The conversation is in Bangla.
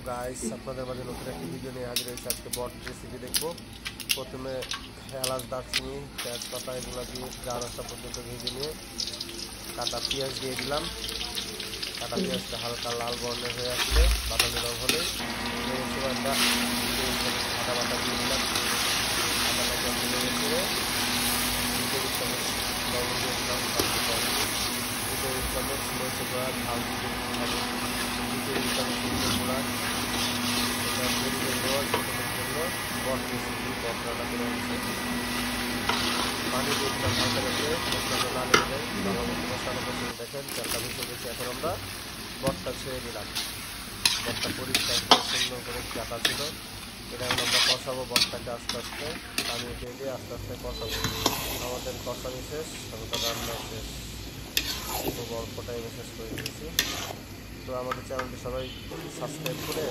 গাইস, আপনাদের মাঝে নতুন একটি ভিডিও নিয়ে হাজির হয়েছে। আজকে বট রেসিপি দেখব। প্রথমে এলাচ, দারচিনি, তেজপাতা এগুলো দিয়ে জাল আসা পর্যন্ত ভেজে নিয়ে কাটা পেঁয়াজ দিয়ে দিলাম। কাটা পেঁয়াজটা হালকা লাল বর্ণের হয়ে আসলে, বাদামি রং হলে আমরা আদা বাটা দিয়ে দিলাম। আদা বাটা দিয়ে করে লবণ দিয়ে দিলাম, চামচ মরিচের গুঁড়া, ঝাল দিয়ে বট রেসিপি বট রান্না করে হচ্ছে। পানি দিয়ে দিলাম হালকা রেখে মশলাটা না লেগে যায়, ভালো মতো মশলা কষিয়ে দেখেন চারটা ভেসে গেছে। এখন আমরা বটটা ছেড়ে দিলাম। বটটা পরিষ্কার করে সুন্দর করে কাটা ছিল, এটা এখন আমরা কষাবো। বটটাকে আস্তে আস্তে পানি দিয়ে দিয়ে আস্তে আস্তে কষাবো। আমাদের কষানি শেষ, আমাদের রান্না শেষ, খুব অল্প টাইমে শেষ করে দিয়েছি। তো আমাদের চ্যানেলটি সবাই সাবস্ক্রাইব করে